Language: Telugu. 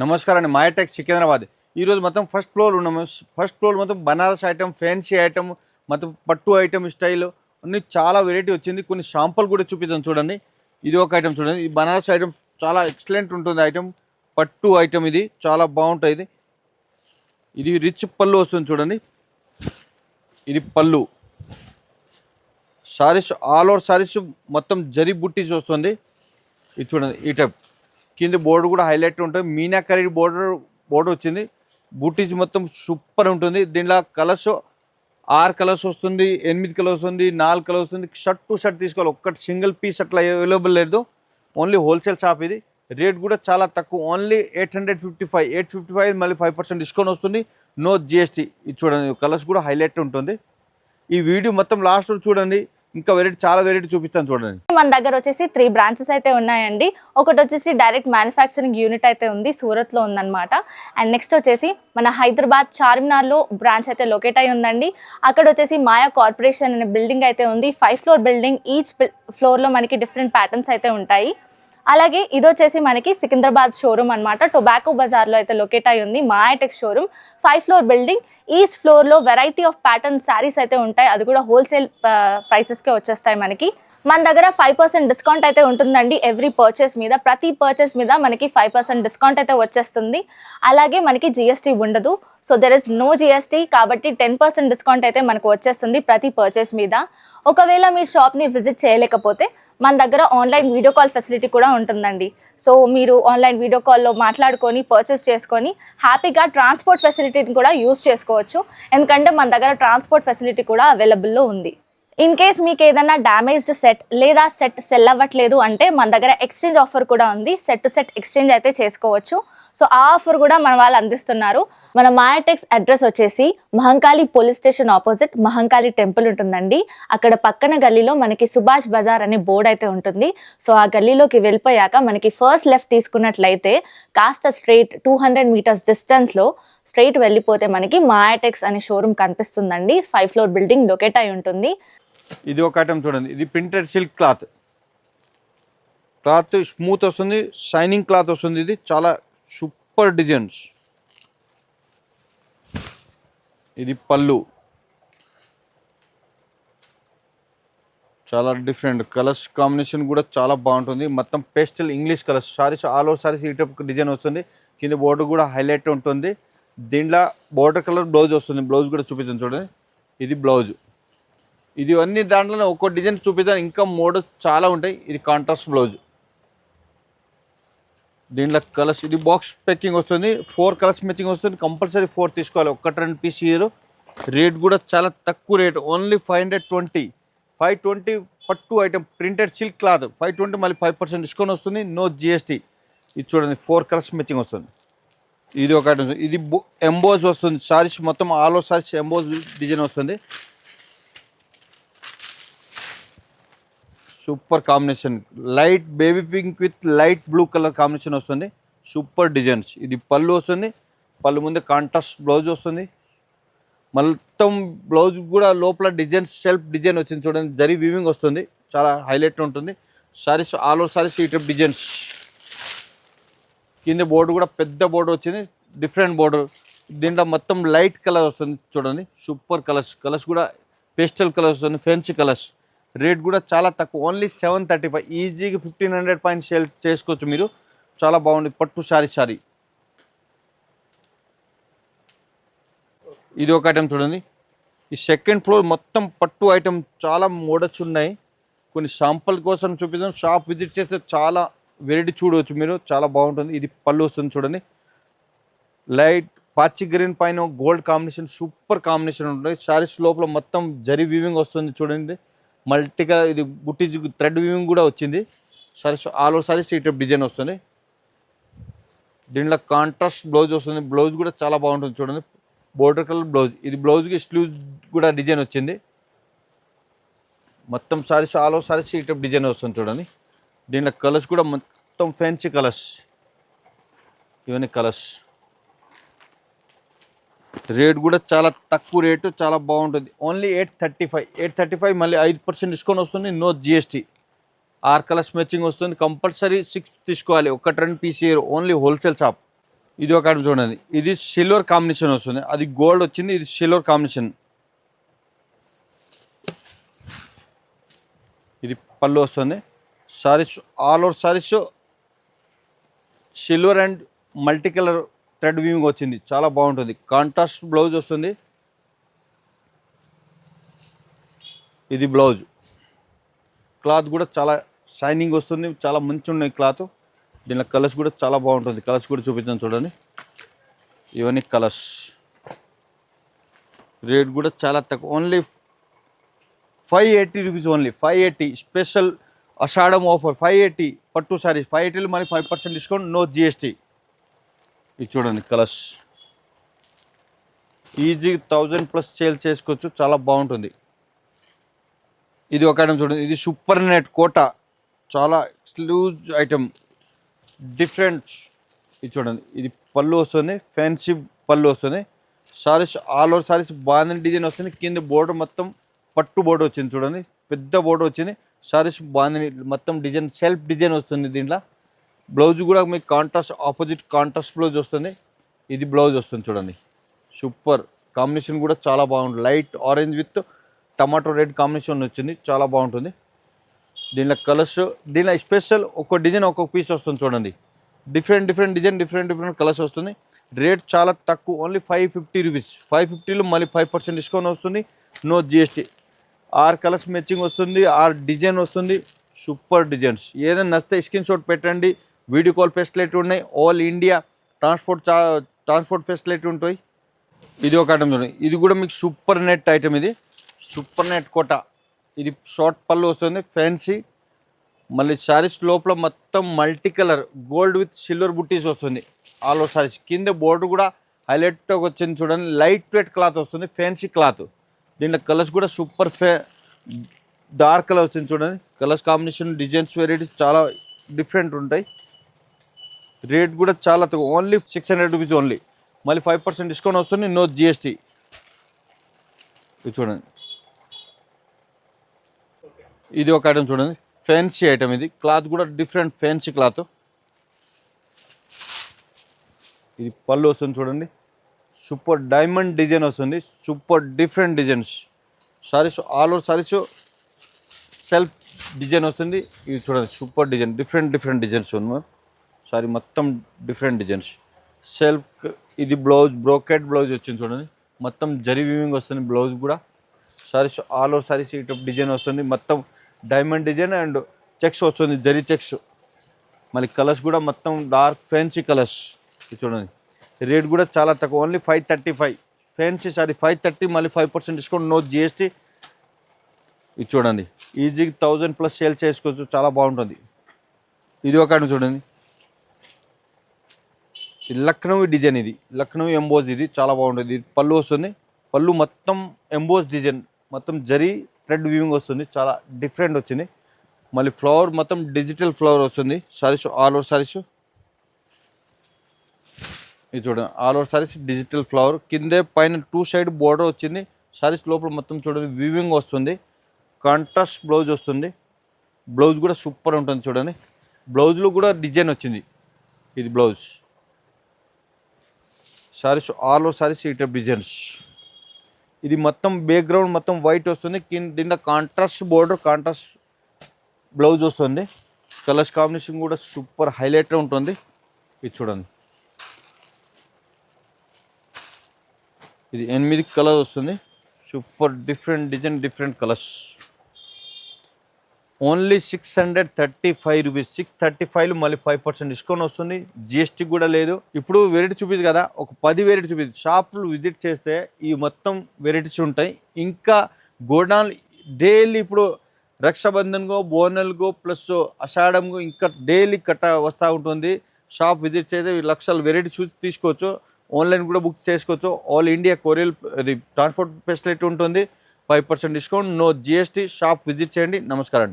నమస్కారం అండి. మాయాటెక్ సికింద్రాబాద్. ఈరోజు మొత్తం ఫస్ట్ ఫ్లోర్ ఉన్నాము. ఫస్ట్ ఫ్లోర్ మొత్తం బనారస్ ఐటమ్, ఫ్యాన్సీ ఐటమ్, మొత్తం పట్టు ఐటమ్ స్టైల్ అన్ని చాలా వెరైటీ వచ్చింది. కొన్ని షాంపుల్ కూడా చూపిస్తాను చూడండి. ఇది ఒక ఐటమ్ చూడండి. ఈ బనారస్ ఐటమ్ చాలా ఎక్సలెంట్ ఉంటుంది. ఐటమ్ పట్టు ఐటమ్, ఇది చాలా బాగుంటుంది. ఇది రిచ్ పళ్ళు వస్తుంది చూడండి. ఇది పళ్ళు. సారీస్ ఆల్ ఓవర్ సారీస్ మొత్తం జరీ బుట్టీస్ వస్తుంది. ఇది చూడండి. ఈ టైప్ కింద బోర్డు కూడా హైలైట్ ఉంటుంది. మీనాకరీ బోర్డర్ వచ్చింది. బూటీస్ మొత్తం సూపర్ ఉంటుంది. దీనిలో కలర్స్ 6 కలర్స్ వస్తుంది, 8 కలర్స్ వస్తుంది, 4 కలర్స్ వస్తుంది. షర్ట్ టు షర్ట్ తీసుకోవాలి. ఒక్కటి సింగిల్ పీస్ అట్లా అవైలబుల్ లేదు. ఓన్లీ హోల్సేల్ షాప్ ఇది. రేట్ కూడా చాలా తక్కువ. ఓన్లీ 855 మళ్ళీ 5% డిస్కౌంట్ వస్తుంది. No GST. ఇది చూడండి. కలర్స్ కూడా హైలైట్ ఉంటుంది. ఈ వీడియో మొత్తం లాస్ట్ చూడండి. ఇంకా వెరైటీ, చాలా వెరైటీ చూపిస్తాను చూడండి. మన దగ్గర వచ్చేసి 3 బ్రాంచెస్ అయితే ఉన్నాయండి. ఒకటి వచ్చేసి డైరెక్ట్ మ్యానుఫ్యాక్చరింగ్ యూనిట్ అయితే ఉంది, సూరత్లో ఉందన్నమాట. అండ్ నెక్స్ట్ వచ్చేసి మన హైదరాబాద్ చార్మినార్లో బ్రాంచ్ అయితే లొకేట్ అయి ఉందండి. అక్కడ వచ్చేసి మాయా కార్పొరేషన్ అనే బిల్డింగ్ అయితే ఉంది. 5 ఫ్లోర్ బిల్డింగ్. ఈచ్ ఫ్లోర్లో మనకి డిఫరెంట్ ప్యాటర్న్స్ అయితే ఉంటాయి. అలాగే ఇది వచ్చేసి మనకి సికింద్రాబాద్ షోరూమ్ అనమాట. టొబాకో బజార్లో అయితే లొకేట్ అయి ఉంది మాయాటెక్ షోరూమ్. 5 floor building. ఈచ్ ఫ్లోర్లో వెరైటీ ఆఫ్ ప్యాటర్న్ శారీస్ అయితే ఉంటాయి. అది కూడా హోల్సేల్ ప్రైసెస్కే వచ్చేస్తాయి మనకి. మన దగ్గర 5% డిస్కౌంట్ అయితే ఉంటుందండి ఎవ్రీ పర్చేస్ మీద. ప్రతి పర్చేస్ మీద మనకి 5% డిస్కౌంట్ అయితే వచ్చేస్తుంది. అలాగే మనకి జిఎస్టీ ఉండదు. So there is no GST, కాబట్టి 10% డిస్కౌంట్ అయితే మనకు వచ్చేస్తుంది ప్రతి పర్చేస్ మీద. ఒకవేళ మీరు షాప్ని విజిట్ చేయలేకపోతే మన దగ్గర ఆన్లైన్ వీడియో కాల్ ఫెసిలిటీ కూడా ఉంటుందండి. సో మీరు ఆన్లైన్ వీడియో కాల్లో మాట్లాడుకొని పర్చేస్ చేసుకొని హ్యాపీగా ట్రాన్స్పోర్ట్ ఫెసిలిటీని కూడా యూస్ చేసుకోవచ్చు. ఎందుకంటే మన దగ్గర ట్రాన్స్పోర్ట్ ఫెసిలిటీ కూడా అవైలబుల్లో ఉంది. ఇన్ కేస్ మీకు ఏదైనా డ్యామేజ్డ్ సెట్ లేదా సెట్ సెల్ అవ్వట్లేదు అంటే మన దగ్గర ఎక్స్చేంజ్ ఆఫర్ కూడా ఉంది. సెట్ టు సెట్ ఎక్స్చేంజ్ అయితే చేసుకోవచ్చు. సో ఆ ఆఫర్ కూడా మన వాళ్ళు అందిస్తున్నారు. మన మాయాటెక్స్ అడ్రస్ వచ్చేసి Mahankali police station opposite Mahankali temple ఉంటుందండి. అక్కడ పక్కన గల్లీలో మనకి సుభాష్ బజార్ అనే బోర్డు అయితే ఉంటుంది. సో ఆ గల్లీలోకి వెళ్ళిపోయాక మనకి ఫస్ట్ లెఫ్ట్ తీసుకున్నట్లయితే కాస్త స్ట్రైట్ 200 మీటర్స్ డిస్టెన్స్లో స్ట్రైట్ వెళ్ళిపోతే మనకి మాయాటెక్స్ అనే షోరూమ్ కనిపిస్తుందండి. 5 ఫ్లోర్ బిల్డింగ్ లొకేట్ అయి ఉంటుంది. ఇది ఒక ఐటమ్ చూడండి. ఇది ప్రింటెడ్ సిల్క్ క్లాత్ స్మూత్ వస్తుంది, షైనింగ్ క్లాత్ వస్తుంది. ఇది చాలా సూపర్ డిజైన్స్. ఇది పళ్ళు. చాలా డిఫరెంట్ కలర్స్ కాంబినేషన్ కూడా చాలా బాగుంటుంది. మొత్తం pastel English colours saris, all over saris ఈ టైప్ డిజైన్ వస్తుంది. కింద బోర్డర్ కూడా హైలైట్ ఉంటుంది. దీంట్లో బోర్డర్ కలర్ బ్లౌజ్ వస్తుంది. బ్లౌజ్ కూడా చూపిస్తాను చూడండి. ఇది బ్లౌజ్. ఇది అన్ని దాంట్లో ఒక్కో డిజైన్ చూపిస్తాను. ఇంకా మోడల్స్ చాలా ఉంటాయి. ఇది కాంట్రాస్ట్ బ్లౌజ్. దీంట్లో కలర్స్, ఇది బాక్స్ ప్యాకింగ్ వస్తుంది. 4 కలర్స్ మ్యాచింగ్ వస్తుంది. కంపల్సరీ 4 తీసుకోవాలి. 1-2 పీస్ ఇయర్. రేట్ కూడా చాలా తక్కువ రేట్. ఓన్లీ 520 పట్టు ఐటమ్ ప్రింటెడ్ సిల్క్ క్లాత్ 520 మళ్ళీ 5% డిస్కౌంట్ వస్తుంది. No GST. ఇది చూడండి. 4 కలర్స్ మ్యాచింగ్ వస్తుంది. ఇది ఒక ఐటమ్. ఇది ఎంబోజ్ వస్తుంది. సారీస్ మొత్తం all over saris emboss design వస్తుంది. Super combination. Light baby pink with light blue colour combination వస్తుంది. Super designs. ఇది పళ్ళు వస్తుంది. పళ్ళు ముందు కాంట్రాస్ట్ బ్లౌజ్ వస్తుంది. మొత్తం బ్లౌజ్ కూడా లోపల డిజైన్ సెల్ఫ్ డిజైన్ వచ్చింది చూడండి. జరీ వీవింగ్ వస్తుంది. చాలా హైలైట్ ఉంటుంది. సారీస్ ఆల్ ఓవర్ సారీస్ ఈ టైప్ డిజైన్స్. కింద బోర్డు కూడా పెద్ద బోర్డు వచ్చింది. Different border. దీంట్లో మొత్తం లైట్ కలర్ వస్తుంది చూడండి. సూపర్ కలర్స్ కూడా పేస్టల్ కలర్స్ వస్తుంది. Fancy colours. రేట్ కూడా చాలా తక్కువ. ఓన్లీ 735. ఈజీగా 1500 పాయింట్ సేల్ చేసుకోవచ్చు మీరు. చాలా బాగుంది. పట్టు సారీ. ఇది ఒక ఐటమ్ చూడండి. ఈ సెకండ్ ఫ్లోర్ మొత్తం పట్టు ఐటమ్ చాలా మోడల్స్ ఉన్నాయి. కొన్ని శాంపుల్ కోసం చూపిస్తాం. షాప్ విజిట్ చేస్తే చాలా వెరైటీ చూడవచ్చు మీరు. చాలా బాగుంటుంది. ఇది పళ్ళు వస్తుంది చూడండి. లైట్ పాచి గ్రీన్ పైన గోల్డ్ కాంబినేషన్, సూపర్ కాంబినేషన్ ఉంటుంది. సారీస్ లోపల మొత్తం జరీ వీవింగ్ వస్తుంది చూడండి. మల్టీగా ఇది బుట్టి థ్రెడ్ వీవింగ్ కూడా వచ్చింది. సారీస్ ఆల్ ఓవర్ సారీస్ ఈ టైప్ డిజైన్ వస్తుంది. దీంట్లో కాంట్రాస్ట్ బ్లౌజ్ వస్తుంది. బ్లౌజ్ కూడా చాలా బాగుంటుంది చూడండి. Border colour blouse. ఇది బ్లౌజ్కి స్లీవ్స్ కూడా డిజైన్ వచ్చింది. మొత్తం సారీస్ ఆల్ ఓవర్ సారీస్ ఈ టైప్ డిజైన్ వస్తుంది చూడండి. దీంట్లో కలర్స్ కూడా మొత్తం ఫ్యాన్సీ కలర్స్. ఇవన్నీ కలర్స్. రేట్ కూడా చాలా తక్కువ రేటు. చాలా బాగుంటుంది. ఓన్లీ 835 మళ్ళీ 5% డిస్కౌంట్ వస్తుంది. No GST. 6 కలర్స్ మ్యాచింగ్ వస్తుంది. కంపల్సరీ 6 తీసుకోవాలి. 1-2 పీస్ ఇయర్. Only wholesale shop. ఇది ఒక ఐటమ్ చూడండి, ఇది సిల్వర్ కాంబినేషన్ వస్తుంది, అది గోల్డ్ వచ్చింది, ఇది సిల్వర్ కాంబినేషన్. ఇది పళ్ళు వస్తుంది. Saris all over saris silver and multi colour thread weaving వచ్చింది, చాలా బాగుంటుంది. కాంట్రాస్ట్ బ్లౌజ్ వస్తుంది. ఇది బ్లౌజ్. క్లాత్ కూడా చాలా షైనింగ్ వస్తుంది, చాలా మంచి ఉన్నాయి క్లాత్. దీనిలో కలర్స్ కూడా చాలా బాగుంటుంది. కలర్స్ కూడా చూపించాను చూడండి, ఇవన్నీ కలర్స్. రేట్ కూడా చాలా తక్కువ, only 580 rupees, only 580. Special Ashadham offer 580 పట్టు సారీస్. 580 మరి 5% డిస్కౌంట్, నో జిఎస్టీ. ఇది చూడండి కలర్స్. ఈజీ 1000+ సేల్ చేసుకోవచ్చు, చాలా బాగుంటుంది. ఇది ఒక ఐటమ్ చూడండి, ఇది సూపర్ నెట్ కోట, చాలా ఎక్స్క్లూజ్ ఐటమ్, డిఫరెంట్. ఇది చూడండి, ఇది పళ్ళు వస్తుంది, ఫ్యాన్సీ పళ్ళు వస్తుంది. Saris all over saris bandhani design వస్తుంది. కింద బోర్డర్ మొత్తం పట్టు బోర్డర్ వచ్చింది చూడండి, పెద్ద బోర్డర్ వచ్చింది. సారీస్ బాంధని మొత్తం డిజైన్, సెల్ఫ్ డిజైన్ వస్తుంది దీంట్లో. బ్లౌజ్ కూడా మీకు కాంట్రాస్ట్, ఆపోజిట్ కాంట్రాస్ట్ బ్లౌజ్ వస్తుంది. ఇది బ్లౌజ్ వస్తుంది చూడండి, సూపర్ కాంబినేషన్ కూడా చాలా బాగుంటుంది. Light orange with tomato red combination వచ్చింది, చాలా బాగుంటుంది. దీనిలో కలర్స్, దీనిలో స్పెషల్ ఒక్కొక్క డిజైన్ ఒక్కొక్క పీస్ వస్తుంది చూడండి. డిఫరెంట్ డిజైన్, డిఫరెంట్ కలర్స్ వస్తుంది. రేట్ చాలా తక్కువ, ఓన్లీ 550 రూపీస్. 550లో మళ్ళీ 5% డిస్కౌంట్ వస్తుంది, నో జిఎస్టీ. 6 కలర్స్ మ్యాచింగ్ వస్తుంది, 6 డిజైన్ వస్తుంది, సూపర్ డిజైన్స్. ఏదైనా నచ్చితే స్క్రీన్ షాట్ పెట్టండి. వీడియో కాల్ ఫెసిలిటీ ఉన్నాయి, ఆల్ ఇండియా ట్రాన్స్పోర్ట్ ఫెసిలిటీ ఉంటాయి. ఇది ఒక ఐటమ్ చూడండి, ఇది కూడా మీకు సూపర్ నెట్ ఐటమ్. ఇది సూపర్ నెట్ కోట, ఇది షార్ట్ పళ్ళు వస్తుంది, ఫ్యాన్సీ. మళ్ళీ శారీస్ లోపల మొత్తం multi colour gold with silver buttis వస్తుంది ఆల్ ఓవర్ శారీస్. కింద బోర్డర్ కూడా హైలైట్గా వచ్చింది చూడండి, లైట్ వెయిట్ క్లాత్ వస్తుంది, ఫ్యాన్సీ క్లాత్. దీంట్లో కలర్స్ కూడా సూపర్ డార్క్ కలర్ వచ్చింది చూడండి. కలర్స్ కాంబినేషన్, డిజైన్స్, వెరైటీస్ చాలా డిఫరెంట్ ఉంటాయి. రేట్ కూడా చాలా తక్కువ, ఓన్లీ 600 రూపీస్ ఓన్లీ. మళ్ళీ 5% డిస్కౌంట్ వస్తుంది, నో జిఎస్టీ. ఇది చూడండి, ఇది ఒక ఐటమ్ చూడండి, ఫ్యాన్సీ ఐటమ్. ఇది క్లాత్ కూడా డిఫరెంట్ ఫ్యాన్సీ క్లాత్. ఇది పళ్ళు వస్తుంది చూడండి, సూపర్ డైమండ్ డిజైన్ వస్తుంది, super different designs. Saris all over saris self design వస్తుంది. ఇది చూడండి, సూపర్ డిజైన్, డిఫరెంట్ డిజైన్స్ ఉంది. సారీ మొత్తం డిఫరెంట్ డిజైన్స్, సెల్ఫ్. ఇది బ్లౌజ్, బ్రోకెట్ బ్లౌజ్ వచ్చింది చూడండి, మొత్తం జరీ వీవింగ్ వస్తుంది బ్లౌజ్ కూడా. సారీస్ ఆల్ ఓవర్ సారీస్ ఈ టైప్ డిజైన్ వస్తుంది, మొత్తం డైమండ్ డిజైన్ అండ్ చెక్స్ వస్తుంది, జరీ చెక్స్. మళ్ళీ కలర్స్ కూడా మొత్తం డార్క్ ఫ్యాన్సీ కలర్స్. ఇది చూడండి, రేట్ కూడా చాలా తక్కువ, ఓన్లీ 535. ఫ్యాన్సీ సారీ 530, మళ్ళీ 5% డిస్కౌంట్, నో జిఎస్టీ. ఇది చూడండి, ఈజీగా 1000+ సేల్ చేసుకోవచ్చు, చాలా బాగుంటుంది. ఇది ఒక చూడండి, ఇది లక్నో డిజైన్, ఇది లక్నో ఎంబోజ్, ఇది చాలా బాగుంటుంది. ఇది పళ్ళు వస్తుంది, పళ్ళు మొత్తం ఎంబోజ్ డిజైన్, మొత్తం జరీ థ్రెడ్ వీవింగ్ వస్తుంది, చాలా డిఫరెంట్ వచ్చింది. మళ్ళీ ఫ్లవర్ మొత్తం డిజిటల్ ఫ్లవర్ వస్తుంది. సారీస్ ఆల్ ఓవర్ సారీస్ ఇది చూడండి, all over saris digital flower. కిందే పైన 2 సైడ్ బోర్డర్ వచ్చింది. సారీస్ లోపల మొత్తం చూడండి వీవింగ్ వస్తుంది, కాంట్రాస్ట్ బ్లౌజ్ వస్తుంది. బ్లౌజ్ కూడా సూపర్ ఉంటుంది చూడండి, బ్లౌజ్లో కూడా డిజైన్ వచ్చింది. ఇది blouse. Saris all over saris ఈ టైప్ డిజైన్స్. ఇది మొత్తం బ్యాక్గ్రౌండ్ మొత్తం వైట్ వస్తుంది, దీంట్లో కాంట్రాస్ట్ బోర్డర్, కాంట్రాస్ట్ బ్లౌజ్ వస్తుంది. కలర్స్ కాంబినేషన్ కూడా సూపర్ హైలైట్ ఉంటుంది. ఇది చూడండి, ఇది 8 కలర్ వస్తుంది, super different design, different colours. Only 635 rupees. 635లో మళ్ళీ 5% డిస్కౌంట్ వస్తుంది, జిఎస్టీ కూడా లేదు. ఇప్పుడు వెరైటీ చూపించు కదా, ఒక 10 వెరైటీ చూపించు. షాపులు విజిట్ చేస్తే ఈ మొత్తం వెరైటీస్ ఉంటాయి. ఇంకా గోడౌన్ డైలీ ఇప్పుడు రక్షాబంధన్కో, బోనల్కో ప్లస్ అషాఢంకో ఇంకా డైలీ వస్తూ ఉంటుంది. షాప్ విజిట్ చేస్తే లక్షల వెరైటీ చూసి తీసుకోవచ్చు. ఆన్లైన్ కూడా బుక్ చేసుకోవచ్చు. All India courier transport facility ఉంటుంది. 5% discount, no GST. Shop visit చేయండి. నమస్కారం.